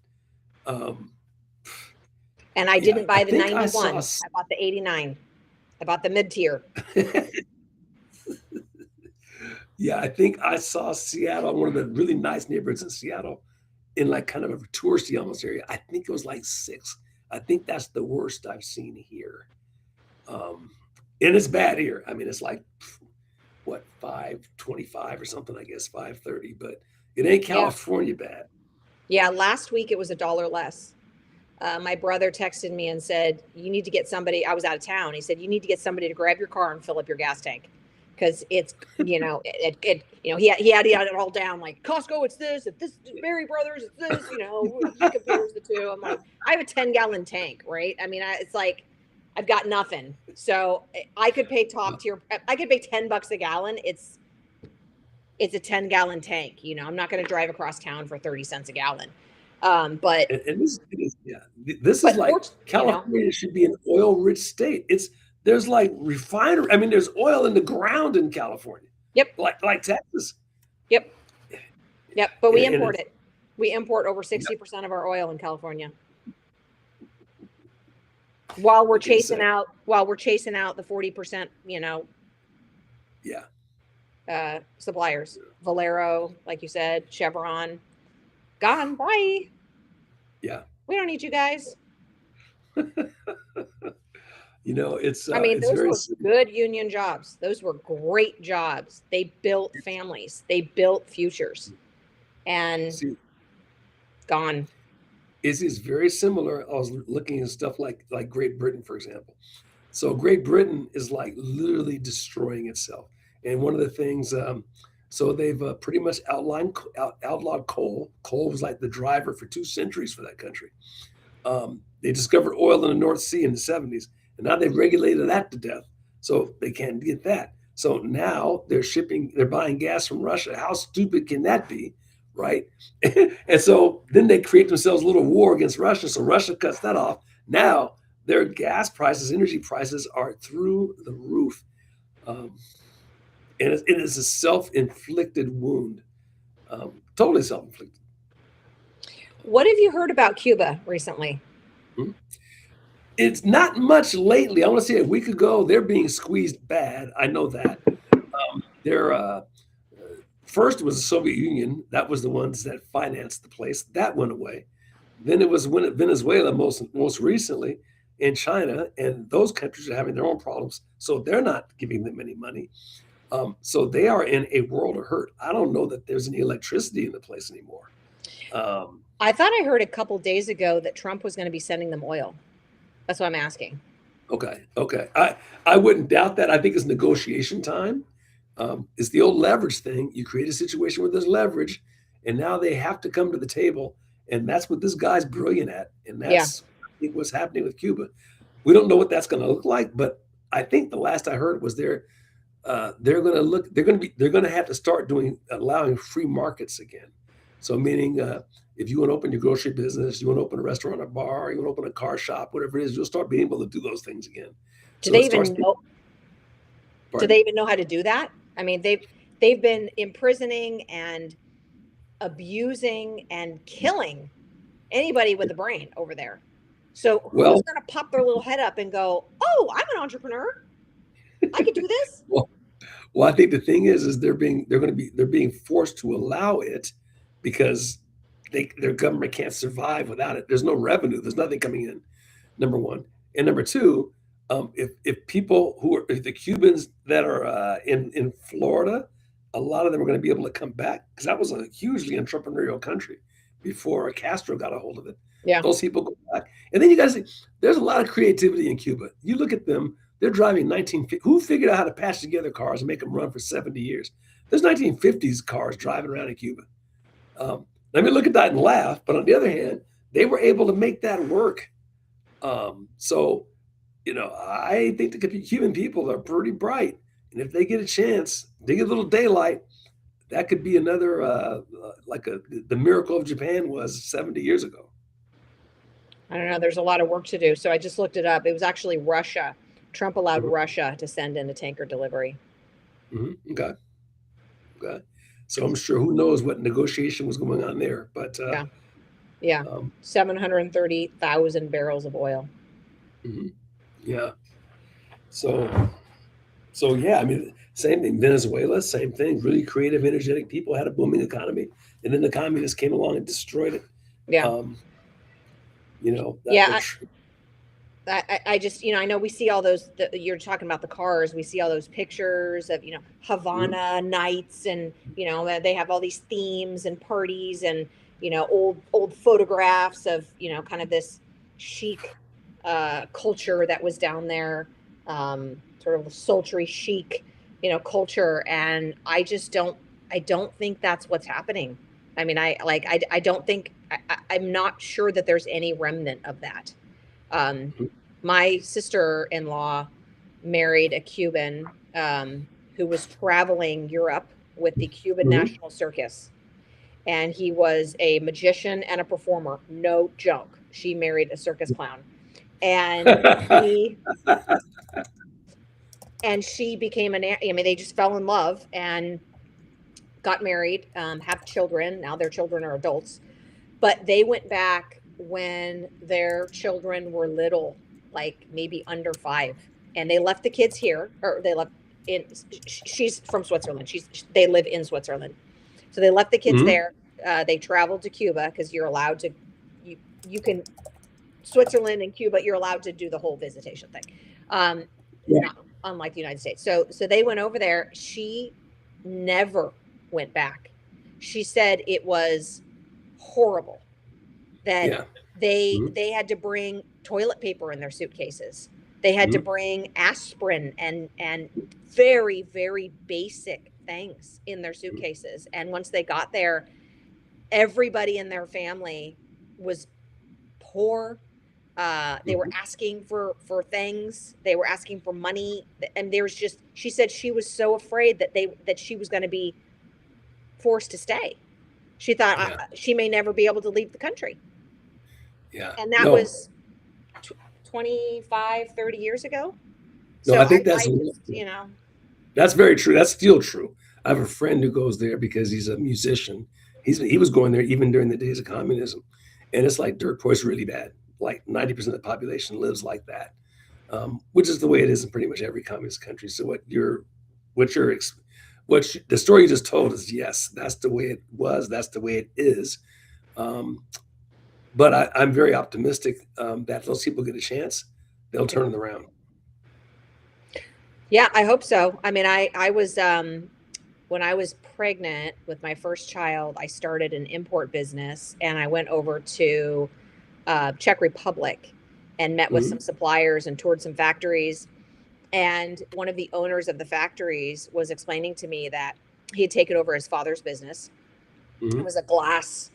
And I
Yeah,
didn't buy
I
the
think I
91.
saw
I bought the 89. I bought the mid tier.
Yeah, I think I saw Seattle, one of the really nice neighborhoods in Seattle, in like kind of a touristy almost area. I think it was like 6. I think that's the worst I've seen here. And it's bad here. I mean, it's like what 5.25 or something, I guess 5.30, but it ain't California bad.
Yeah, last week it was $1 less. My brother texted me and said, "You need to get somebody." I was out of town. He said, "You need to get somebody to grab your car and fill up your gas tank." Because it's, he had it all down, like Costco, it's this, if this Mary Brothers, it's this, he compares the two. I'm like, I have a 10-gallon tank, right? I mean, it's like, I've got nothing. So I could pay top tier. I could pay $10 a gallon. It's a 10-gallon tank. I'm not going to drive across town for 30 cents a gallon. But
And this is like California should be an oil-rich state. There's like refinery. I mean, there's oil in the ground in California.
Yep.
Like Texas.
Yep. But we
And
import it. We import over 60% of our oil in California. While we're chasing out the 40%, suppliers. Valero, like you said, Chevron, gone. Bye.
Yeah.
We don't need you guys.
It's.
I mean,
it's
those
very
were good union jobs. Those were great jobs. They built families. They built futures. And gone.
It's very similar. I was looking at stuff like Great Britain, for example. So Great Britain is like literally destroying itself. And one of the things, so they've pretty much outlawed coal. Coal was like the driver for 2 centuries for that country. They discovered oil in the North Sea in the 70s, and now they've regulated that to death. So they can't get that. So now they're buying gas from Russia. How stupid can that be? Right. And so then they create themselves a little war against Russia. So Russia cuts that off. Now their gas prices, energy prices are through the roof. And it is a self-inflicted wound. Totally self-inflicted.
What have you heard about Cuba recently?
It's not much lately. I want to say a week ago, they're being squeezed bad. I know that. First it was the Soviet Union. That was the ones that financed the place. That went away. Then it was Venezuela most recently, and China, and those countries are having their own problems. So they're not giving them any money. So they are in a world of hurt. I don't know that there's any electricity in the place anymore.
I thought I heard a couple days ago that Trump was going to be sending them oil. That's what I'm asking.
Okay. I wouldn't doubt that. I think it's negotiation time. It's the old leverage thing. You create a situation where there's leverage, and now they have to come to the table, and that's what this guy's brilliant at. And think what's happening with Cuba. We don't know what that's going to look like, but I think the last I heard was they're going to look, they're going to have to start allowing free markets again. So meaning, if you want to open your grocery business, you want to open a restaurant, a bar, you want to open a car shop, whatever it is, you'll start being able to do those things again.
Do
So
they
it
even
starts.
know? Do
Pardon?
they even know how to do that? I mean, they've been imprisoning and abusing and killing anybody with a brain over there. So who's
Well,
going to pop their little head up and go, "Oh, I'm an entrepreneur. I could do this."
well, well, I think the thing is they're being forced to allow it because their government can't survive without it. There's no revenue. There's nothing coming in. Number one, and number two, if people if the Cubans that are in Florida, a lot of them are going to be able to come back because that was a hugely entrepreneurial country before Castro got a hold of it.
Yeah.
Those people go back, and then you guys see there's a lot of creativity in Cuba. You look at them; they're driving 1950. Who figured out how to patch together cars and make them run for 70 years? There's 1950s cars driving around in Cuba. Let me look at that and laugh, but on the other hand, they were able to make that work. So, I think the Cuban people are pretty bright, and if they get a chance, they get a little daylight. That could be another the miracle of Japan was 70 years ago.
I don't know. There's a lot of work to do. So I just looked it up. It was actually Russia. Trump allowed
Mhm.
Russia to send in a tanker delivery.
Okay. Okay. So I'm sure who knows what negotiation was going on there, but
Yeah. Yeah.
um,
730,000 barrels of oil.
mhm, yeah. So yeah, I mean, same thing. Venezuela, same thing. Really creative, energetic people had a booming economy, and then the communists came along and destroyed it.
Yeah.
Um,
Yeah. I just, I know we see all those, you're talking about the cars. We see all those pictures of,
Mhm,
Havana nights and, they have all these themes and parties and, old photographs of, kind of this chic culture that was down there, sort of sultry chic, culture. And I don't think that's what's happening. I mean, I don't think, I'm not sure that there's any remnant of that. Um,
mhm,
my sister-in-law married a Cuban who was traveling Europe with the Cuban
mhm.
National Circus. And he was a magician and a performer. No joke. She married a circus clown. And he and she became they just fell in love and got married, have children. Now their children are adults. But they went back when their children were little, like maybe under 5, and they left the kids here, or they left in. She's from Switzerland. They live in Switzerland, so they left the kids
Mhm.
there. They traveled to Cuba because you're allowed to. You can Switzerland and Cuba. You're allowed to do the whole visitation thing.
Yeah.
Not unlike the United States. So they went over there. She never went back. She said it was horrible that
Yeah.
they
Mhm,
they had to bring toilet paper in their suitcases. They had to
mhm,
bring aspirin and very, very basic things in their
mhm,
suitcases. And once they got there, everybody in their family was poor. They were
mhm.
asking for things. They were asking for money, and there was just. She said she was so afraid that she was going to be forced to stay. She thought
Yeah.
she may never be able to leave the country,
Yeah.
and that
No,
was 25, 30 years ago.
no,
So
I think
I just,
that's very true. That's still true. I have a friend who goes there because he's a musician. He was going there even during the days of communism, and it's like dirt poor's really bad. Like 90% of the population lives like that, which is the way it is in pretty much every communist country. So what you're, the story you just told is yes, that's the way it was. That's the way it is. Um, but I'm very optimistic that if those people get a chance, they'll turn it around.
yeah, I hope so. I mean, I was, when I was pregnant with my first child, I started an import business and I went over to Czech Republic and met with some
Mhm,
suppliers and toured some factories. And one of the owners of the factories was explaining to me that he had taken over his father's business. It
mhm,
was a glass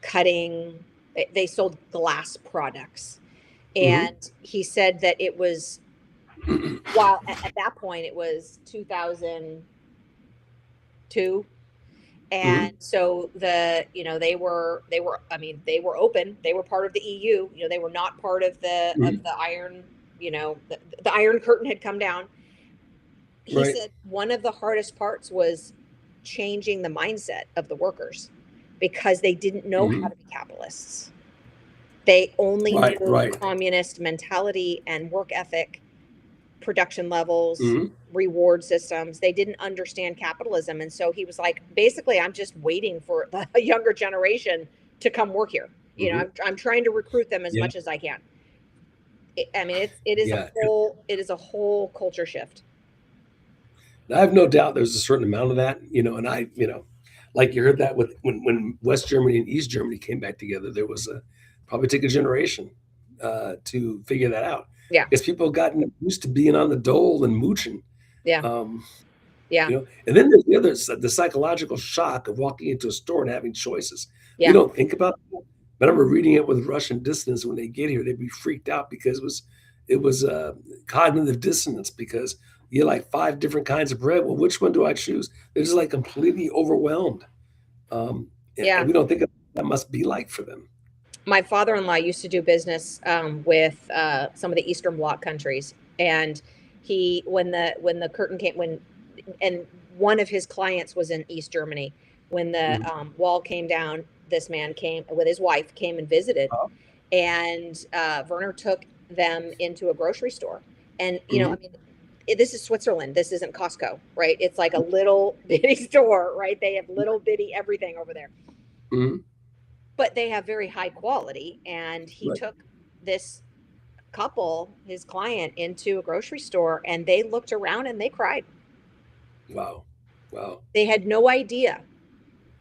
cutting, they sold glass products.
Hmm.
And he said that it was, while at that point it was 2002.
Hmm.
And so they were, I mean, they were open, they were part of the EU, they were not part of
Hmm.
the iron, the iron curtain had come down. He
Right.
said one of the hardest parts was changing the mindset of the workers, because they didn't know how
Hmm.
to be capitalists. They only
Right.
knew
Right.
communist mentality and work ethic, production levels,
Hmm.
reward systems. They didn't understand capitalism. And so he was like, basically, I'm just waiting for the younger generation to come work here.
Hmm.
I'm trying to recruit them as
Yeah.
much as I can. I mean,
Yeah.
it is a whole culture shift.
I have no doubt there's a certain amount of that, and like you heard that with when West Germany and East Germany came back together, there was a probably take a generation to figure that out
Yeah.
because people gotten used to being on the dole and mooching.
Yeah.
Um,
Yeah.
and then there's the psychological shock of walking into a store and having choices. We
Yeah.
don't think about that. But I remember reading it with Russian dissidents when they get here, they'd be freaked out because it was cognitive dissonance because you had like five different kinds of bread. Well, which one do I choose? They're just like completely overwhelmed. And
Yeah.
we don't think of what that must be like for them.
My father-in-law used to do business with some of the Eastern Bloc countries, and when the curtain came, when and one of his clients was in East Germany. When the
Mhm.
wall came down, this man came with his wife, came and visited,
Uh,
and Werner took them into a grocery store. And I
mhm.
mean, this is Switzerland. This isn't Costco, right? It's like a little bitty store, right? They have little bitty everything over there,
Mhm.
but they have very high quality. And he
Right.
took this couple, his client, into a grocery store, and they looked around and they cried.
Wow. Wow.
They had no idea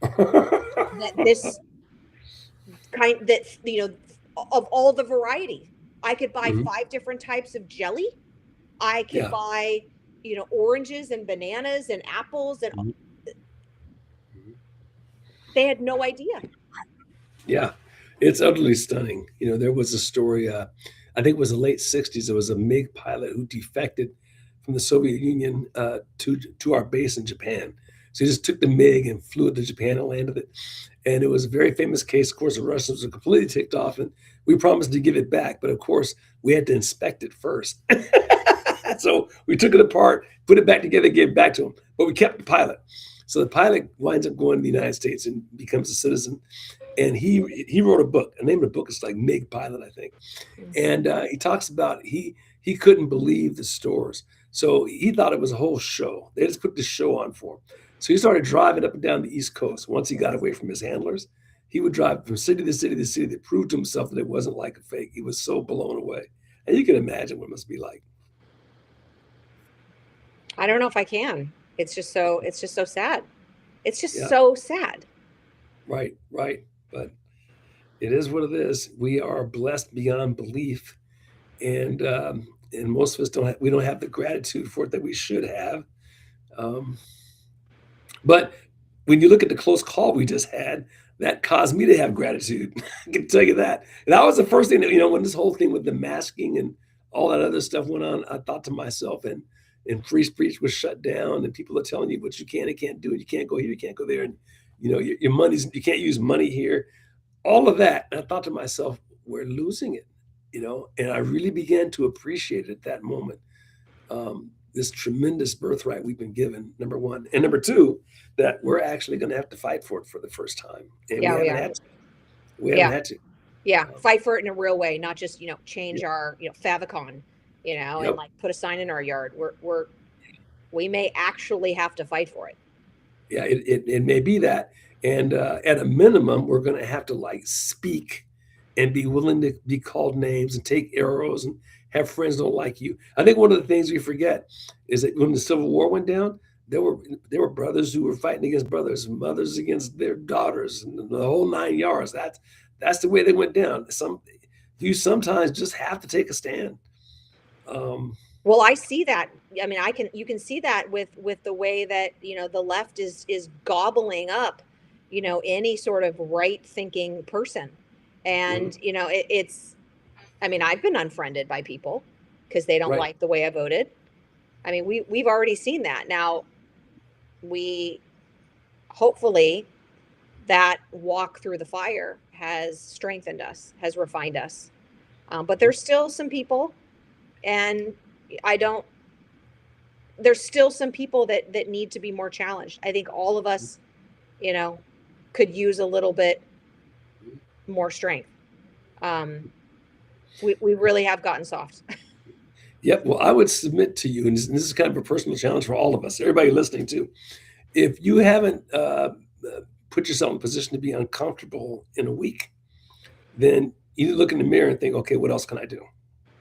that this kind that of all the variety. I could buy
Mhm.
5 different types of jelly. I could
Yeah.
buy, oranges and bananas and apples, and
Mhm. Mhm.
they had no idea.
Yeah, it's utterly stunning. There was a story, I think it was the late 60s. There was a MiG pilot who defected from the Soviet Union to our base in Japan. So he just took the MiG and flew it to Japan and landed it. And it was a very famous case. Of course, the Russians were completely ticked off, and we promised to give it back. But of course, we had to inspect it first. So we took it apart, put it back together, gave it back to him. But we kept the pilot. So the pilot winds up going to the United States and becomes a citizen, and he wrote a book. The name of the book is like MiG Pilot, I think. And he talks about he couldn't believe the stores, so he thought it was a whole show. They just put this show on for him. So he started driving up and down the East Coast. Once he got away from his handlers, he would drive from city to city to city to prove to himself that it wasn't like a fake. He was so blown away, and you can imagine what it must be like.
I don't know if I can. It's just so sad. It's just
Yeah,
so sad.
right, right. But it is what it is. We are blessed beyond belief, and most of us don't have the gratitude for it that we should have. Um, but when you look at the close call we just had, that caused me to have gratitude. I can tell you that. And that was the first thing that, when this whole thing with the masking and all that other stuff went on, I thought to myself, and free speech was shut down, and people are telling you what you can and can't do, and you can't go here, you can't go there, and your money's you can't use money here, all of that. And I thought to myself, we're losing it, and I really began to appreciate it at that moment. This tremendous birthright we've been given, number one, and number two, that we're actually going to have to fight for it for the first time, and we
Yeah, we
haven't
are.
had to. We haven't
Yeah.
had to.
Yeah.
Um,
Fight for it in a real way, not just,
yeah,
change our, favicon, and
yep,
like put a sign in our yard. We may actually have to fight for it.
yeah. It may be that, and at a minimum, we're going to have to like speak and be willing to be called names and take arrows and have friends don't like you. I think one of the things we forget is that when the Civil War went down, there were there were brothers who were fighting against brothers, mothers against their daughters, and the whole 9 yards. That's the way they went down. You sometimes just have to take a stand. Um,
Well, I see that. I mean, you can see that with the way that, the left is gobbling up, any sort of right thinking person.
mhm.
And, it's I mean, I've been unfriended by people because they don't
Right.
like the way I voted. I mean, we've already seen that. Now, we hopefully that walk through the fire has strengthened us, has refined us. But there's still some people, and I don't. There's still some people that need to be more challenged. I think all of us, you know, could use a little bit more strength. We really have gotten soft.
Yep. Well, I would submit to you, and this is kind of a personal challenge for all of us, everybody listening too. If you haven't put yourself in a position to be uncomfortable in a week, then you look in the mirror and think, okay, what else can I do?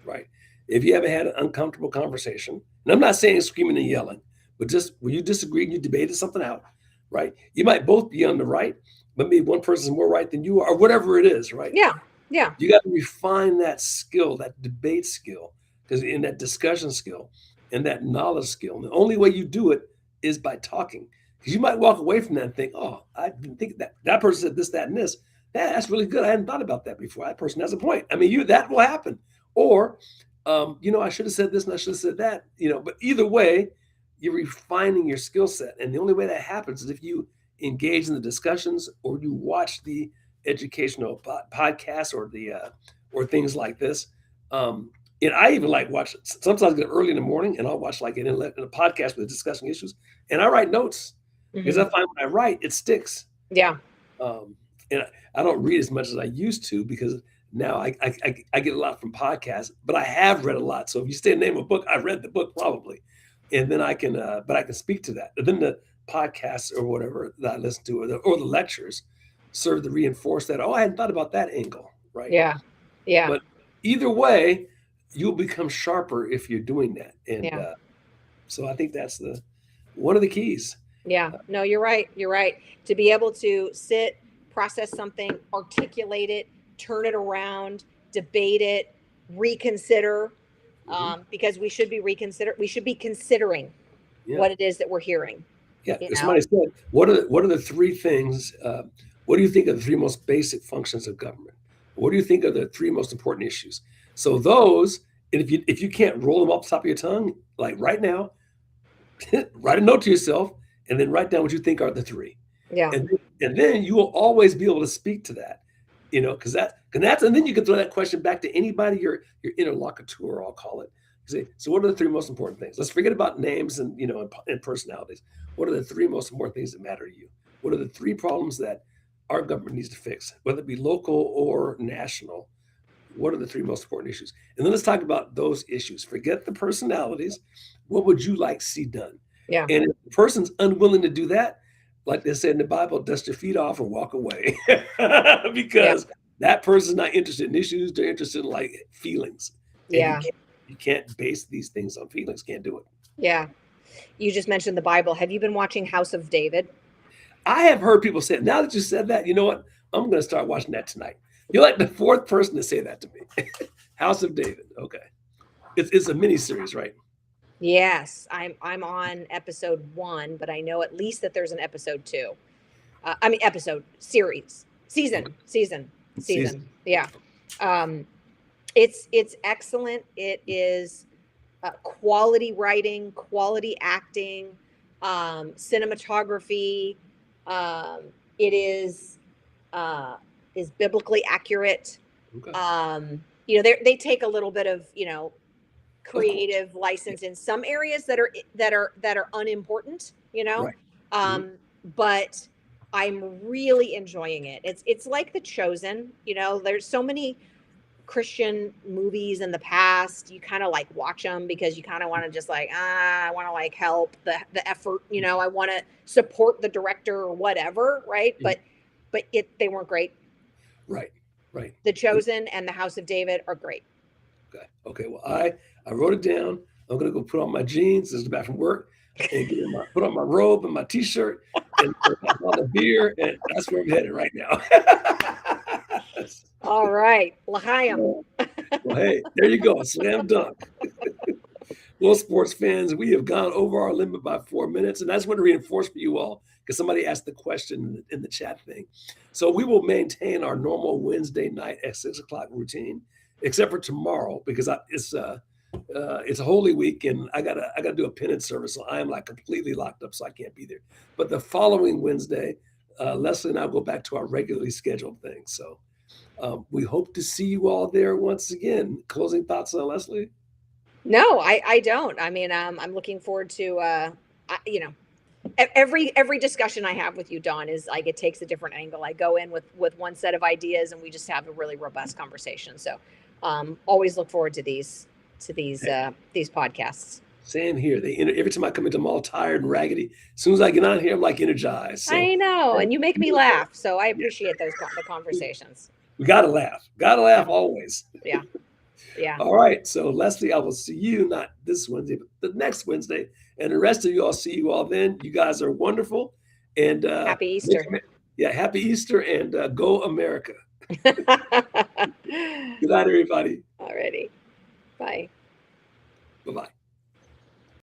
Right. If you haven't had an uncomfortable conversation, and I'm not saying screaming and yelling, but just when you disagree and you debated something out, right? You might both be on the right, but maybe one person's more right than you are, or whatever it is, right?
Yeah, yeah,
You got to refine that skill, that debate skill, because in that discussion skill and that knowledge skill, and the only way you do it is by talking. Because you might walk away from that and think, oh, I didn't think that person said this, that, and this. That's really good. I hadn't thought about that before. That person has a point. I mean, that will happen. Or, I should have said this and I should have said that. But either way, you're refining your skill set, and the only way that happens is if you engage in the discussions or you watch the educational podcasts or things like this. And I even like watch. Sometimes I get early in the morning and I'll watch like in a podcast with discussing issues, and I write notes because I find when I write it sticks.
yeah,
And I don't read as much as I used to because now I get a lot from podcasts, but I have read a lot. So if you say the name of a book, I read the book probably, and then I can speak to that. But then the podcasts or whatever that I listen to or the lectures serve to reinforce that. Oh, I hadn't thought about that angle, right?
yeah, yeah,
But either way, you'll become sharper if you're doing that. And
yeah.
so I think that's one of the keys.
Yeah, no, you're right. You're right. To be able to sit, process something, articulate it, turn it around, debate it, reconsider, because we should be considering
Yeah.
what it is that we're hearing.
Yeah.
You know?
Somebody said, what are the three things? What do you think are the three most basic functions of government? What do you think are the three most important issues? So those, and if you can't roll them off the top of your tongue, like right now, write a note to yourself and then write down what you think are the three.
Yeah,
And then you will always be able to speak to that, because and then you can throw that question back to anybody, your interlocutor, I'll call it. You say, so what are the three most important things? Let's forget about names and and personalities. What are the three most important things that matter to you? What are the three problems that our government needs to fix, whether it be local or national? What are the three most important issues? And then let's talk about those issues. Forget the personalities. What would you like to see done?
yeah,
And if the person's unwilling to do that, like they said in the Bible, dust your feet off and walk away. Because that person's not interested in issues. They're interested in like feelings. And
yeah,
you can't base these things on feelings. Can't do it.
yeah. You just mentioned the Bible. Have you been watching House of David?
I have heard people say, now that you said that, you know what? I'm going to start watching that tonight. You're like the fourth person to say that to me. House of David. Okay. It's a mini series, right?
Yes, I'm on episode 1, but I know at least that there's an episode 2. Episode series, season. Yeah. It's excellent. It is quality writing, quality acting, cinematography. It is biblically accurate.
Okay.
They take a little bit of creative license in some areas that are unimportant,
Right.
but I'm really enjoying it. It's like The Chosen. There's so many Christian movies in the past. You kind of like watch them because you kind of want to just like, I want to like help the effort, I want to support the director or whatever, right?
Yeah.
But they weren't great.
Right.
The Chosen and The House of David are great.
Okay. Well, I wrote it down. I'm gonna go put on my jeans. This is back from work, and put on my robe and my t-shirt and all the beer, and that's where I'm headed right now.
All right, L'chaim.
Well, hey, there you go, slam dunk. Well, sports fans, we have gone over our limit by 4 minutes, and I just want to reinforce for you all because somebody asked the question in the chat thing. So we will maintain our normal Wednesday night at 6 o'clock routine. except for tomorrow because it's a Holy Week and I gotta do a penance service, so I am like completely locked up, so I can't be there. But the following Wednesday, Leslie and I will go back to our regularly scheduled thing. So we hope to see you all there once again. Closing thoughts on Leslie?
No, I don't. I mean, I'm looking forward to you know, every discussion I have with you, Dawn, is like it takes a different angle. I go in with one set of ideas, and we just have a really robust conversation. So, always look forward to these podcasts.
Same here. Every time I come into them all tired and raggedy, as soon as I get on here, I'm like energized. So
I know, and you make me laugh, so I appreciate the conversations.
we gotta laugh. Gotta laugh always.
Yeah. Yeah.
All right. So Leslie, I will see you not this Wednesday, but the next Wednesday. And the rest of you, I'll see you all then. You guys are wonderful. And
Happy Easter.
Yeah, happy Easter and go America.
Good
Good night, everybody.
Alrighty. Bye.
Bye-bye.